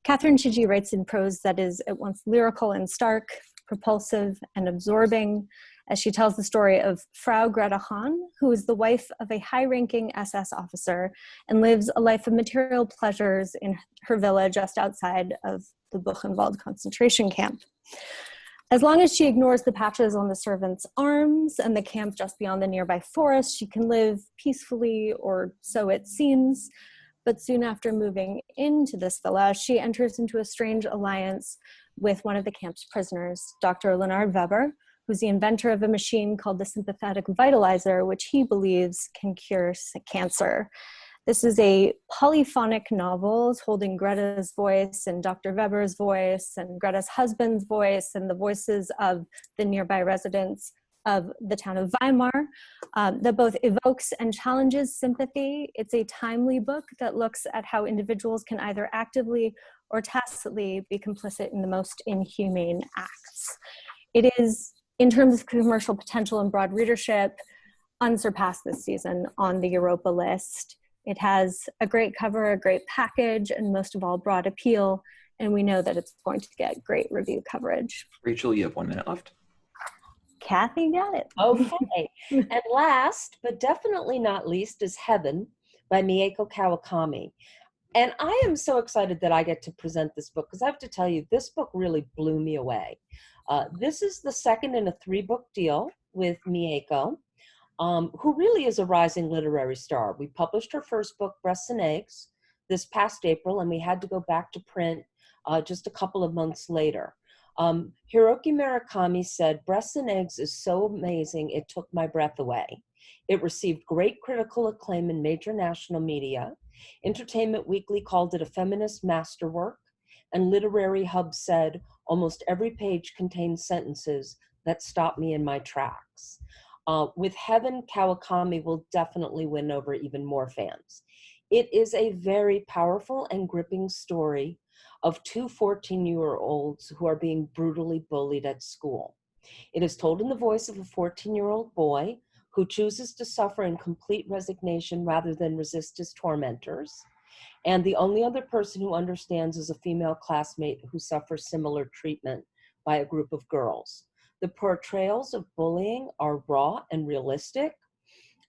Catherine Fujii writes in prose that is at once lyrical and stark, propulsive and absorbing, as she tells the story of Frau Greta Hahn, who is the wife of a high-ranking SS officer and lives a life of material pleasures in her villa just outside of the Buchenwald concentration camp. As long as she ignores the patches on the servants' arms and the camp just beyond the nearby forest, she can live peacefully, or so it seems. But soon after moving into this villa, she enters into a strange alliance with one of the camp's prisoners, Dr. Leonard Weber, who's the inventor of a machine called the sympathetic vitalizer, which he believes can cure cancer. This is a polyphonic novel holding Greta's voice and Dr. Weber's voice and Greta's husband's voice and the voices of the nearby residents of the town of Weimar that both evokes and challenges sympathy. It's a timely book that looks at how individuals can either actively or tacitly be complicit in the most inhumane acts. It is, in terms of commercial potential and broad readership, unsurpassed this season on the Europa list. It has a great cover, a great package, and most of all, broad appeal. And we know that it's going to get great review coverage. Rachel, you have 1 minute left. Kathy got it. Okay. And last, but definitely not least, is Heaven by Mieko Kawakami. And I am so excited that I get to present this book, because I have to tell you, this book really blew me away. This is the second in a 3-book deal with Mieko, who really is a rising literary star. We published her first book, Breasts and Eggs, this past April, and we had to go back to print just a couple of months later. Hiroki Murakami said, "Breasts and Eggs is so amazing, it took my breath away." It received great critical acclaim in major national media. Entertainment Weekly called it a feminist masterwork, and Literary Hub said, "Almost every page contains sentences that stop me in my tracks." With Heaven, Kawakami will definitely win over even more fans. It is a very powerful and gripping story of 2 14-year-olds who are being brutally bullied at school. It is told in the voice of a 14-year-old boy who chooses to suffer in complete resignation rather than resist his tormentors. And the only other person who understands is a female classmate who suffers similar treatment by a group of girls. The portrayals of bullying are raw and realistic.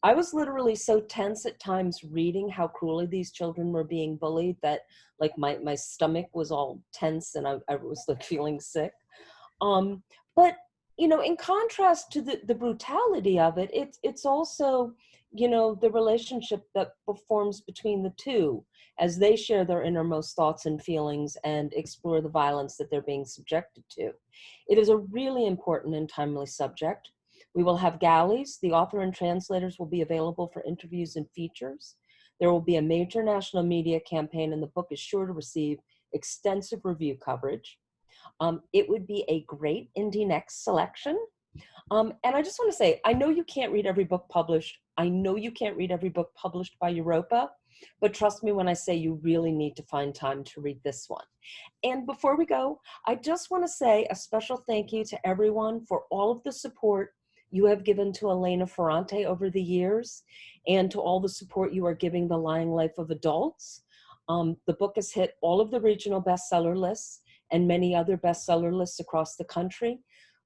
I was literally so tense at times reading how cruelly these children were being bullied that like my stomach was all tense and I was like feeling sick. But, you know, in contrast to the brutality of it, it's also, you know, the relationship that forms between the two as they share their innermost thoughts and feelings and explore the violence that they're being subjected to. It is a really important and timely subject. We will have galleys. The author and translators will be available for interviews and features. There will be a major national media campaign, and the book is sure to receive extensive review coverage. It would be a great Indie Next selection. And I just want to say, I know you can't read every book published. I know you can't read every book published by Europa, But trust me when I say you really need to find time to read this one. And before we go, I just want to say a special thank you to everyone for all of the support you have given to Elena Ferrante over the years, and to all the support you are giving The Lying Life of Adults. The book has hit all of the regional bestseller lists and many other bestseller lists across the country.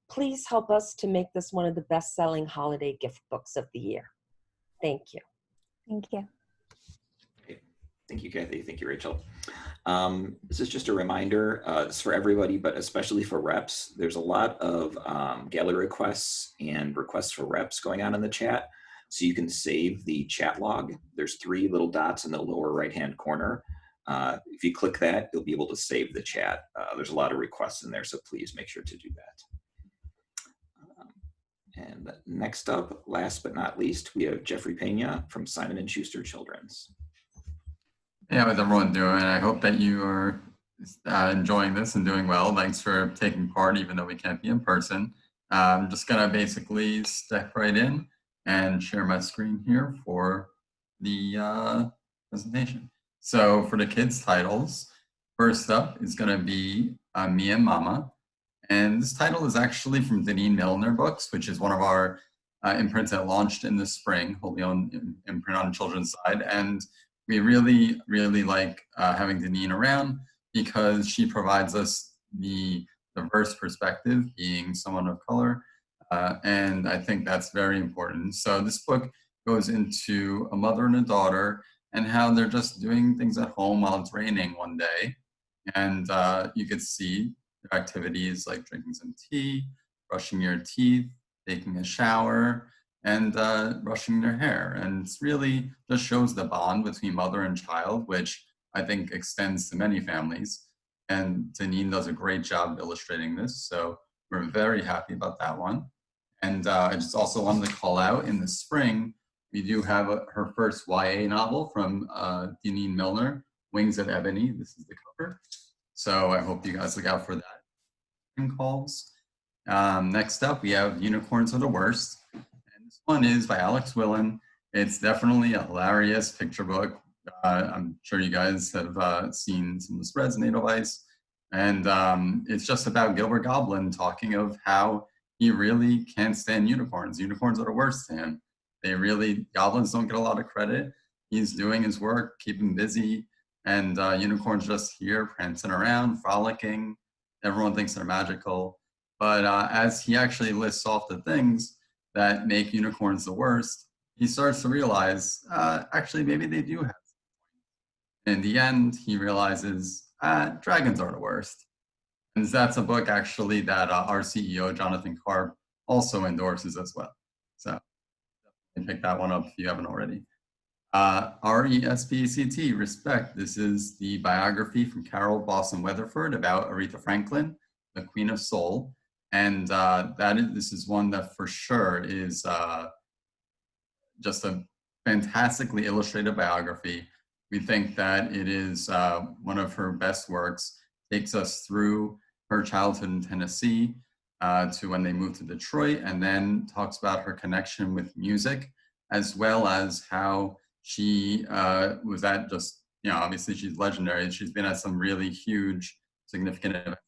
Please help us to make this one of the best-selling holiday gift books of the year. Thank you. Thank you. Great. Thank you, Kathy. Thank you, Rachel. This is just a reminder, it's for everybody, but especially for reps. There's a lot of gallery requests and requests for reps going on in the chat. So you can save the chat log. There's 3 little dots in the lower right-hand corner. If you click that, you'll be able to save the chat. There's a lot of requests in there, so please make sure to do that. And next up, last but not least, we have Jeffrey Peña from Simon & Schuster Children's. Hey, how's everyone doing? I hope that you are enjoying this and doing well. Thanks for taking part, even though we can't be in person. I'm just gonna basically step right in and share my screen here for the presentation. So for the kids' titles, first up is gonna be Me and Mama. And this title is actually from Deneen Milner Books, which is one of our imprints that launched in the spring, wholly owned imprint on the children's side. And we really, really like having Deneen around because she provides us the diverse perspective, being someone of color. And I think that's very important. So this book goes into a mother and a daughter and how they're just doing things at home while it's raining one day. And you could see activities like drinking some tea, brushing your teeth, taking a shower, and brushing their hair. And it's really just shows the bond between mother and child, which I think extends to many families. And Deneen does a great job illustrating this. So we're very happy about that one. And I just also wanted to call out in the spring, we do have her first YA novel from Deneen Milner, Wings of Ebony. This is the cover. So I hope you guys look out for that. Calls. Next up, we have Unicorns Are the Worst. And this one is by Alex Willen. It's definitely a hilarious picture book. I'm sure you guys have seen some of the spreads in Edelweiss. And it's just about Gilbert Goblin talking of how he really can't stand unicorns. Unicorns are the worst to him. Goblins don't get a lot of credit. He's doing his work, keeping busy, and unicorns just here prancing around, frolicking. Everyone thinks they're magical. But as he actually lists off the things that make unicorns the worst, he starts to realize, actually, maybe they do have. In the end, he realizes dragons are the worst. And that's a book, actually, that our CEO, Jonathan Karp, also endorses as well. So definitely pick that one up if you haven't already. RESPECT, Respect. This is the biography from Carol Boston Weatherford about Aretha Franklin, the Queen of Soul. And this is one that for sure is just a fantastically illustrated biography. We think that it is one of her best works, takes us through her childhood in Tennessee to when they moved to Detroit, and then talks about her connection with music, as well as how she was at just, obviously she's legendary. She's been at some really huge, significant events,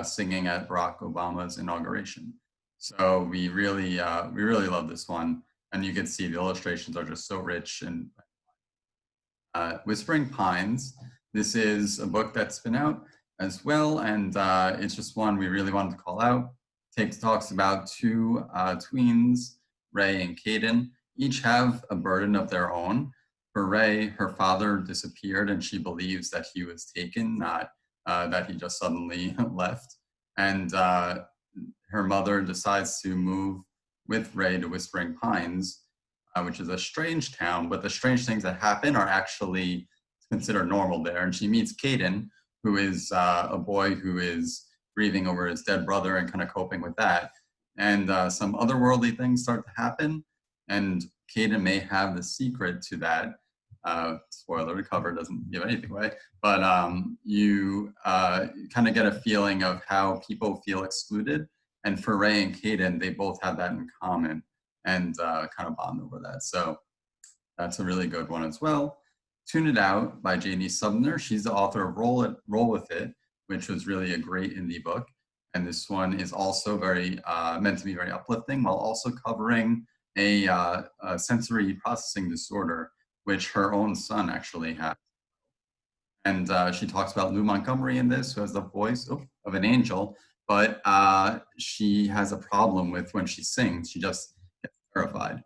singing at Barack Obama's inauguration. So we really love this one. And you can see the illustrations are just so rich. And Whispering Pines, this is a book that's been out as well. And it's just one we really wanted to call out. Talks about 2 tweens, Ray and Caden. Each have a burden of their own. For Ray, her father disappeared and she believes that he was taken, not that he just suddenly left. And her mother decides to move with Ray to Whispering Pines, which is a strange town, but the strange things that happen are actually considered normal there. And she meets Caden, who is a boy who is grieving over his dead brother and kind of coping with that. And some otherworldly things start to happen. And Caden may have the secret to that. Spoiler, the cover doesn't give anything away. But you kind of get a feeling of how people feel excluded. And for Ray and Caden, they both have that in common and kind of bond over that. So That's a really good one as well. Tune It Out by Janie Sumner. She's the author of Roll With It, which was really a great indie book. And this one is also very meant to be very uplifting, while also covering a sensory processing disorder, which her own son actually has. And she talks about Lou Montgomery in this, who has the voice of an angel, but she has a problem with when she sings, she just gets terrified.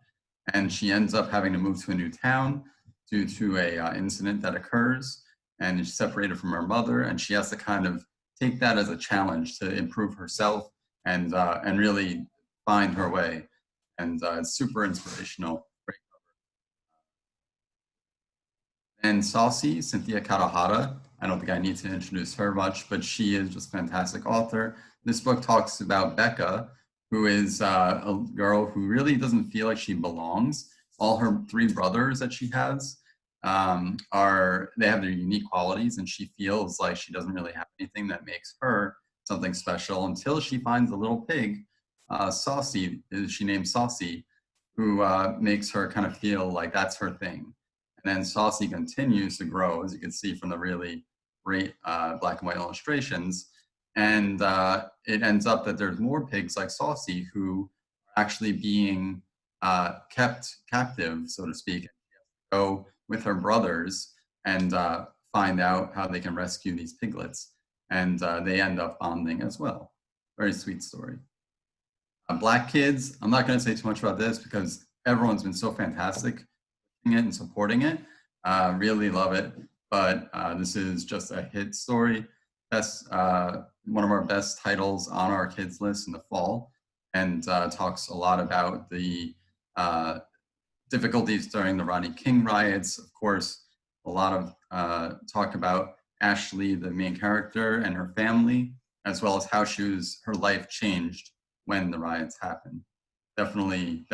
And she ends up having to move to a new town due to a incident that occurs, and she's separated from her mother, and she has to kind of take that as a challenge to improve herself and really find her way. And it's super inspirational. Great cover. And Saucy, Cynthia Katahara. I don't think I need to introduce her much, but she is just a fantastic author. This book talks about Becca, who is a girl who really doesn't feel like she belongs. All her 3 brothers that she has they have their unique qualities, and she feels like she doesn't really have anything that makes her something special until she finds a little pig, Saucy, she named Saucy, who makes her kind of feel like that's her thing. And then Saucy continues to grow, as you can see from the really great black and white illustrations. And it ends up that there's more pigs like Saucy who are actually being kept captive, so to speak. Go with her brothers and find out how they can rescue these piglets. And they end up bonding as well. Very sweet story. Black Kids, I'm not going to say too much about this because everyone's been so fantastic it and supporting it. Really love it. But this is just a hit story. One of our best titles on our kids list in the fall, and talks a lot about the difficulties during the Rodney King riots. Of course, a lot of talk about Ashley, the main character, and her family, as well as how her life changed when the riots happened. Definitely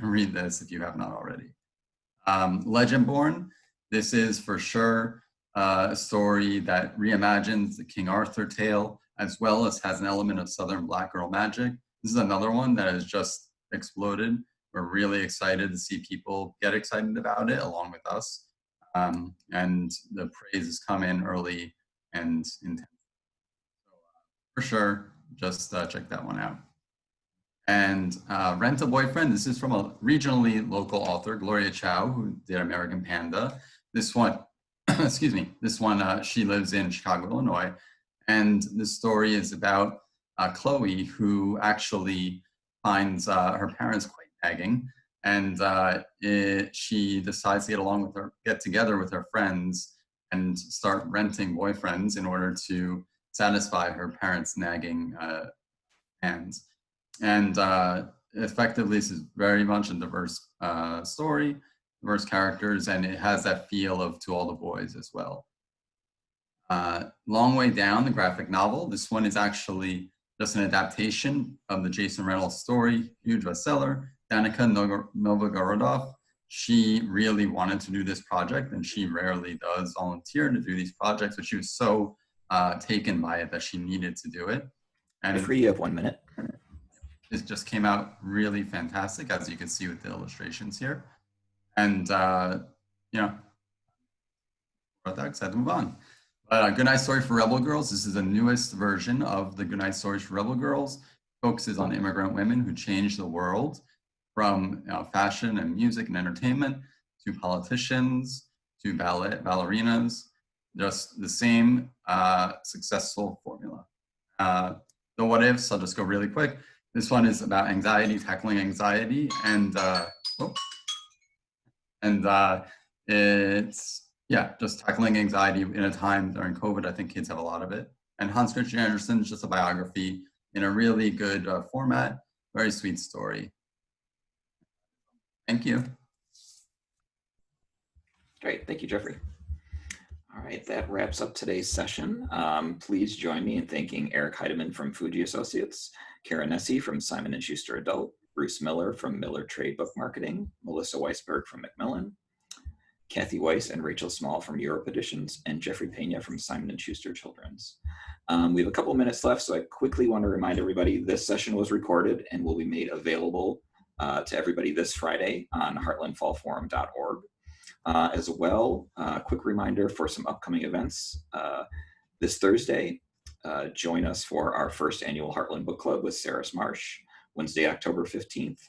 read this if you have not already. Legendborn, this is for sure a story that reimagines the King Arthur tale, as well as has an element of Southern Black girl magic. This is another one that has just exploded. We're really excited to see people get excited about it along with us. And the praise has come in early and intense. So, for sure, just check that one out. And Rent a Boyfriend, this is from a regionally local author, Gloria Chow, who did American Panda. This one, excuse me, this one, she lives in Chicago, Illinois. And this story is about Chloe, who actually finds her parents quite nagging. And she decides to get together with her friends and start renting boyfriends in order to satisfy her parents' nagging hands. And effectively, this is very much a diverse story, diverse characters, and it has that feel of To All the Boys as well. Long Way Down, the graphic novel. This one is actually just an adaptation of the Jason Reynolds story, huge bestseller. Danica Novogorodov, she really wanted to do this project, and she rarely does volunteer to do these projects, but she was so taken by it that she needed to do it. And you have 1 minute. It just came out really fantastic, as you can see with the illustrations here. And, you know, excited to move on. But Goodnight Story for Rebel Girls, this is the newest version of the Goodnight Stories for Rebel Girls. Focuses on immigrant women who changed the world, from fashion and music and entertainment to politicians to ballerinas, just the same successful formula. The what ifs, I'll just go really quick. This one is about anxiety, tackling anxiety, and it's just tackling anxiety in a time during COVID. I think kids have a lot of it. And Hans Christian Andersen is just a biography in a really good format, very sweet story. Thank you. Great, thank you, Jeffrey. All right, that wraps up today's session. Please join me in thanking Eric Heidemann from Fujii Associates, Cara Nesi from Simon & Schuster Adult, Bruce Miller from Miller Trade Book Marketing, Melissa Weisberg from Macmillan, Kathy Weiss and Rachel Small from Europa Editions, and Jeffrey Peña from Simon & Schuster Children's. We have a couple minutes left, so I quickly want to remind everybody this session was recorded and will be made available to everybody this Friday on heartlandfallforum.org. As well, quick reminder for some upcoming events. This Thursday, join us for our first annual Heartland Book Club with Sarah Marsh. Wednesday, October 15th,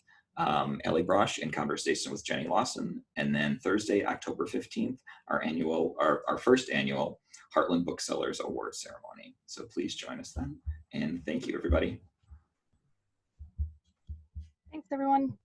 Ellie Brosh in conversation with Jenny Lawson. And then Thursday, October 15th, our first annual Heartland Booksellers Award ceremony. So please join us then. And thank you, everybody. Thanks, everyone.